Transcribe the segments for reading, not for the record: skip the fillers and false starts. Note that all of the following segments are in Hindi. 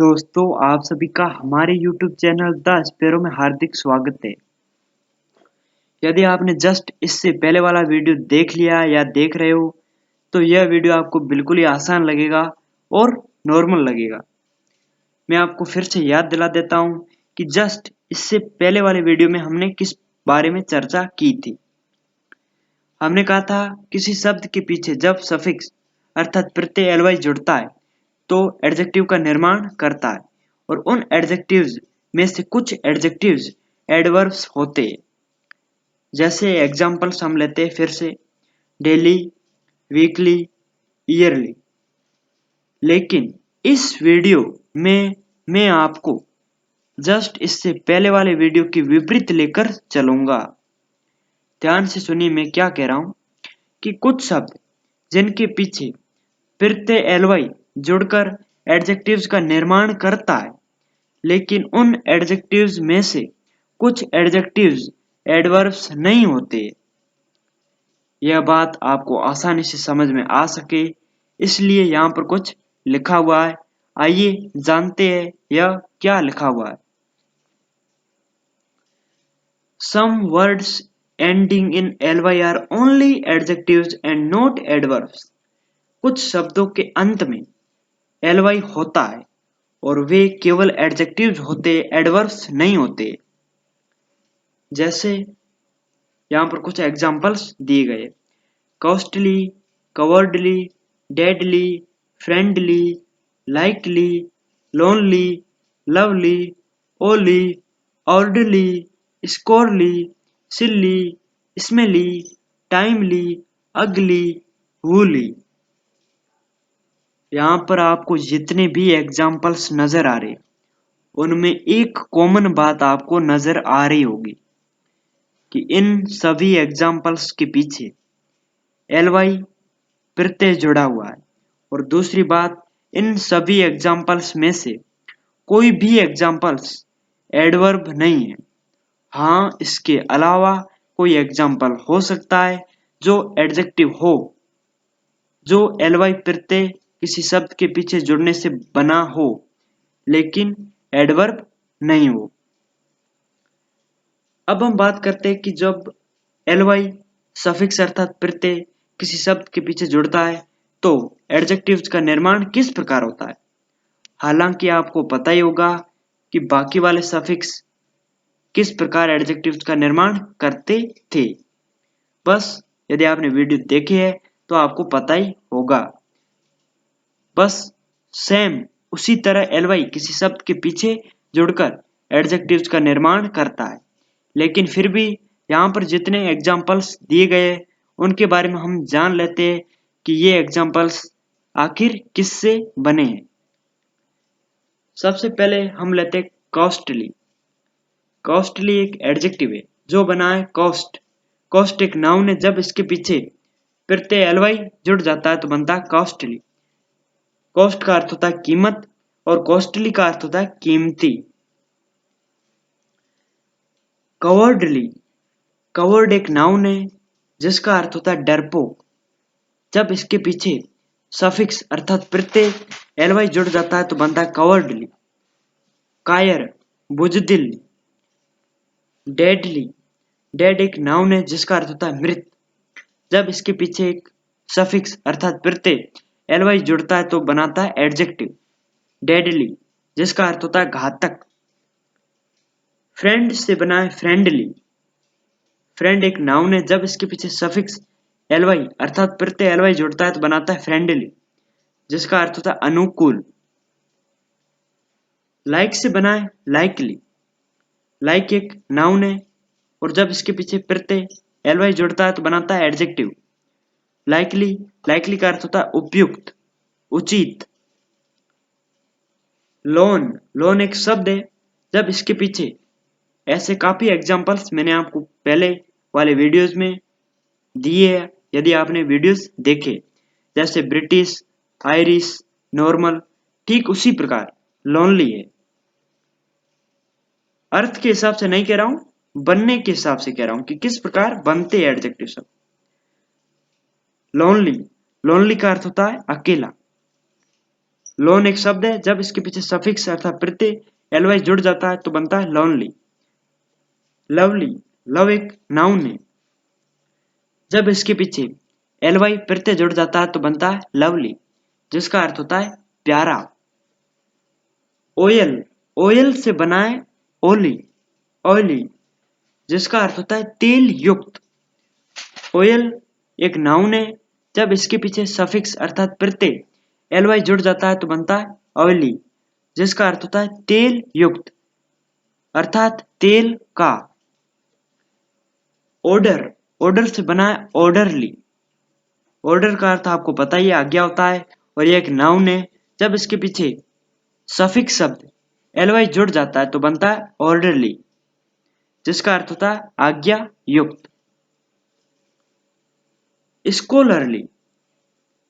दोस्तों, आप सभी का हमारे YouTube चैनल द स्पैरो में हार्दिक स्वागत है। यदि आपने जस्ट इससे पहले वाला वीडियो देख लिया या देख रहे हो, तो यह वीडियो आपको बिल्कुल ही आसान लगेगा और नॉर्मल लगेगा। मैं आपको फिर से याद दिला देता हूँ कि जस्ट इससे पहले वाले वीडियो में हमने किस बारे में चर्चा की थी। हमने कहा था किसी शब्द के पीछे जब सफिक्स अर्थात प्रत्यय एलवाई जुड़ता है तो एडजेक्टिव का निर्माण करता है और उन एडजेक्टिव्स में से कुछ एडजेक्टिव्स एडवर्ब्स होते हैं। जैसे एग्जांपल्स हम लेते हैं फिर से डेली, वीकली, ईयरली। लेकिन इस वीडियो में मैं आपको जस्ट इससे पहले वाले वीडियो की विपरीत लेकर चलूंगा। ध्यान से सुनिए मैं क्या कह रहा हूं कि कुछ शब्द जिनके पीछे प्रत्यय एलवाई जुड़कर एडजेक्टिव्स का निर्माण करता है, लेकिन उन एडजेक्टिव्स में से कुछ एडजेक्टिव्स एडवर्ब्स नहीं होते। यह बात आपको आसानी से समझ में आ सके इसलिए यहाँ पर कुछ लिखा हुआ है। आइए जानते हैं यह क्या लिखा हुआ है। Some words ending in ly are only adjectives and not adverbs. कुछ शब्दों के अंत में ly होता है और वे केवल एडजेक्टिव्स होते, एडवर्ब्स नहीं होते। जैसे यहाँ पर कुछ एग्जांपल्स दिए गए। Costly, cowardly, deadly, friendly, likely, lonely, lovely, oily, orderly, scholarly, silly, smelly, timely, ugly, woolly. यहाँ पर आपको जितने भी एग्जांपल्स नजर आ रहे उनमें एक कॉमन बात आपको नजर आ रही होगी कि इन सभी एग्जांपल्स के पीछे ly प्रत्यय जुड़ा हुआ है। और दूसरी बात, इन सभी एग्जांपल्स में से कोई भी एग्जांपल्स एडवर्ब नहीं है। हाँ, इसके अलावा कोई एग्जांपल हो सकता है जो एडजेक्टिव हो, जो ly प्रत्यय किसी शब्द के पीछे जुड़ने से बना हो, लेकिन एडवर्ब नहीं हो। अब हम बात करते हैं कि जब ly सफिक्स अर्थात प्रत्यय किसी शब्द के पीछे जुड़ता है तो एडजेक्टिव्स का निर्माण किस प्रकार होता है। हालांकि आपको पता ही होगा कि बाकी वाले सफिक्स किस प्रकार एडजेक्टिव्स का निर्माण करते थे। बस यदि आपने वीडियो देखी है तो आपको पता ही होगा। बस सेम उसी तरह ly किसी शब्द के पीछे जुड़कर एडजेक्टिव्स का निर्माण करता है। लेकिन फिर भी यहाँ पर जितने एग्जाम्पल्स दिए गए उनके बारे में हम जान लेते हैं कि ये एग्जाम्पल्स आखिर किससे बने हैं। सबसे पहले हम लेते हैं कॉस्टली। कॉस्टली एक एडजेक्टिव है जो बना है कॉस्ट। कॉस्ट एक नाउन है, जब इसके पीछे प्रत्यय ly जुड़ जाता है तो बनता है कॉस्टली। कॉस्ट का अर्थ होता है कीमत और कॉस्टली का अर्थ होता है कीमती। कवर्डली, कवर्ड एक नाउन है जिसका अर्थ होता है डरपोक। जब इसके पीछे सफिक्स अर्थात प्रत्यय ly जुड़ जाता है तो बनता है कवर्डली। कायर, बुजदिल। डेडली, डेड एक नाउन है जिसका अर्थ होता है मृत। जब इसके पीछे एक सफिक्स अर्थात प्रत्यय ly जुड़ता है तो बनाता है एडजेक्टिव डेडली, जिसका अर्थ होता है घातक। फ्रेंड से बना है फ्रेंडली। फ्रेंड एक नाउन है, जब इसके पीछे सफिक्स ly अर्थात प्रत्यय ly जुड़ता है तो बनाता है फ्रेंडली, जिसका अर्थ होता है अनुकूल। लाइक से बना है लाइकली। लाइक एक नाउन है और जब इसके पीछे प्रत्यय ly जुड़ता है तो बनाता है एडजेक्टिव लाइकली। लाइकली का अर्थ होता है उपयुक्त, उचित। लोन, लोन एक शब्द है, जब इसके पीछे ऐसे काफी एग्जांपल्स मैंने आपको पहले वाले वीडियोस में दिए हैं यदि आपने वीडियोस देखे, जैसे ब्रिटिश, आयरिश, नॉर्मल, ठीक उसी प्रकार लोनली है। अर्थ के हिसाब से नहीं कह रहा हूं, बनने के हिसाब से कह रहा हूं कि किस प्रकार बनते हैं एडजेक्टिव शब्द। लोनली, लोनली का अर्थ होता है अकेला। लोन एक शब्द है, जब इसके पीछे सफिक्स अर्थात प्रत्यय ly जुड़ जाता है तो बनता है लोनली। लवली, लव एक नाउन है, जब इसके पीछे ly प्रत्यय जुड़ जाता है तो बनता है लवली, जिसका अर्थ होता है प्यारा। ओयल, ओयल से बना है ओली, ऑयली, जिसका अर्थ होता है तेल युक्त। ओयल एक नाउन है, जब इसके पीछे सफिक्स अर्थात प्रत्यय ly जुड़ जाता है तो बनता है ऑयली, जिसका अर्थ होता है तेल युक्त अर्थात तेल का। ऑर्डर, ऑर्डर से बना है ऑर्डरली, ऑर्डर का अर्थ आपको पता ही है आज्ञा होता है, और यह एक नाउन है, जब इसके पीछे सफिक्स शब्द ly जुड़ जाता है तो बनता है ऑर्डरली, जिसका अर्थ होता है आज्ञा युक्त। स्कॉलरली,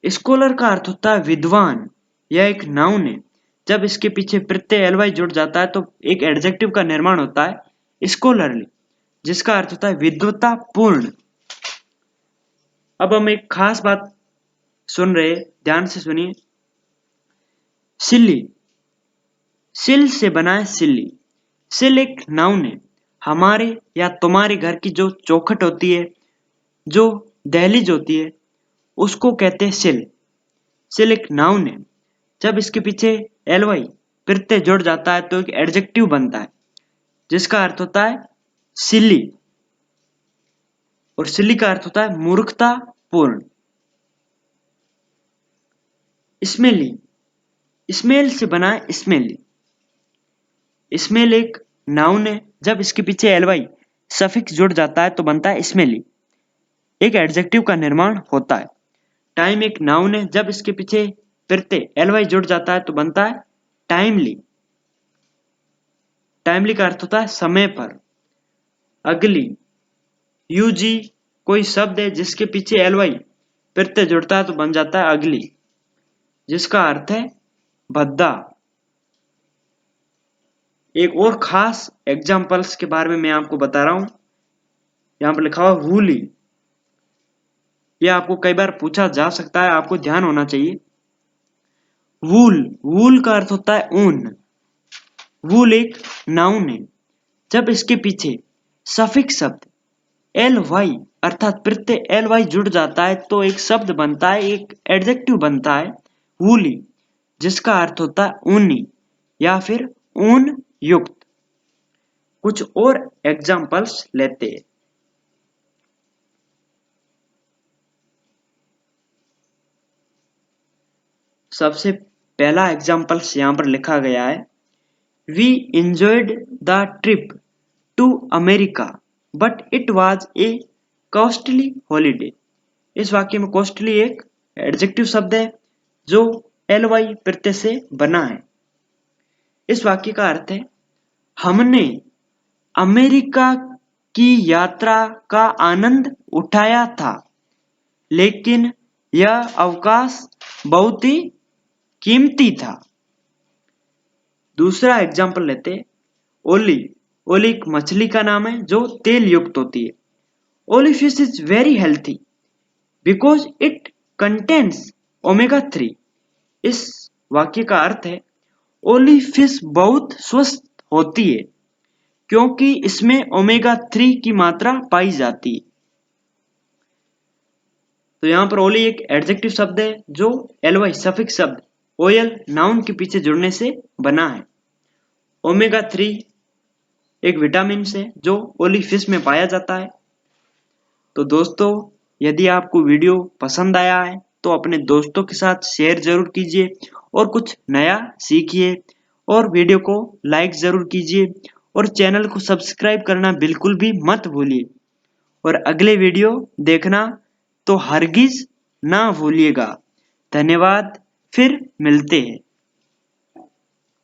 स्कॉलर का अर्थ होता है विद्वान, यह एक नाउन है, जब इसके पीछे प्रत्यय ly जुड़ जाता है तो एक एडजेक्टिव का निर्माण होता है स्कॉलरली, जिसका अर्थ होता है विद्वता पूर्ण। अब हम एक खास बात सुन रहे, ध्यान से सुनिए। सिल्ली, सिल से बना है सिल्ली, सिल एक नाउन है, हमारे या तुम्हारे घर की जो चौखट होती है, जो दहलीज होती है, उसको कहते हैं सिल। सिल एक नाउन है, जब इसके पीछे ly प्रत्यय जुड़ जाता है तो एक एडजेक्टिव बनता है, जिसका अर्थ होता है सिली, और सिली का अर्थ होता है मूर्खता पूर्ण। स्मेली, स्मेल से बना है स्मेली, स्मेल एक नाउन है, जब इसके पीछे ly सफिक्स जुड़ जाता है तो बनता है स्मेली, एक एडजेक्टिव का निर्माण होता है। टाइम एक नाउन है, जब इसके पीछे प्रत्यय ly जुड़ जाता है तो बनता है टाइमली, टाइमली का अर्थ होता है समय पर। अगली, यूजी कोई शब्द है जिसके पीछे ly प्रत्यय जुड़ता है तो बन जाता है अगली, जिसका अर्थ है भद्दा। एक और खास एग्जाम्पल्स के बारे में मैं आपको बता रहा हूं, यहां पर लिखा हुआ वूली, यह आपको कई बार पूछा जा सकता है, आपको ध्यान होना चाहिए। वूल, वूल का अर्थ होता है ऊन, वूल एक नाउन है, जब इसके पीछे सफिक्स शब्द ly अर्थात प्रत्यय ly जुड़ जाता है तो एक शब्द बनता है, एक एडजेक्टिव बनता है वूली, जिसका अर्थ होता है ऊनी या फिर ऊन युक्त। कुछ और एग्जाम्पल्स लेते हैं। सबसे पहला एग्जाम्पल्स यहां पर लिखा गया है, we enjoyed the trip to America but it was a costly holiday। इस वाक्य में कॉस्टली एक एडजेक्टिव शब्द है जो ly प्रत्यय से बना है। इस वाक्य का अर्थ है हमने अमेरिका की यात्रा का आनंद उठाया था, लेकिन यह अवकाश बहुत ही कीमती था। दूसरा एग्जाम्पल लेते हैं, ओली, ओली एक मछली का नाम है जो तेल युक्त होती है। Oily fish is very healthy because it contains omega 3। इस वाक्य का अर्थ है ओली फिश बहुत स्वस्थ होती है क्योंकि इसमें ओमेगा 3 की मात्रा पाई जाती है। तो यहां पर ओली एक एडजेक्टिव शब्द है जो ly सफिक्स शब्द ओयल नाउन के पीछे जुड़ने से बना है। ओमेगा 3 एक विटामिन है जो ओली फिश में पाया जाता है। तो दोस्तों, यदि आपको वीडियो पसंद आया है तो अपने दोस्तों के साथ शेयर जरूर कीजिए और कुछ नया सीखिए, और वीडियो को लाइक जरूर कीजिए और चैनल को सब्सक्राइब करना बिल्कुल भी मत भूलिए, और अगले वीडियो देखना तो हरगिज ना भूलिएगा। धन्यवाद, फिर मिलते हैं।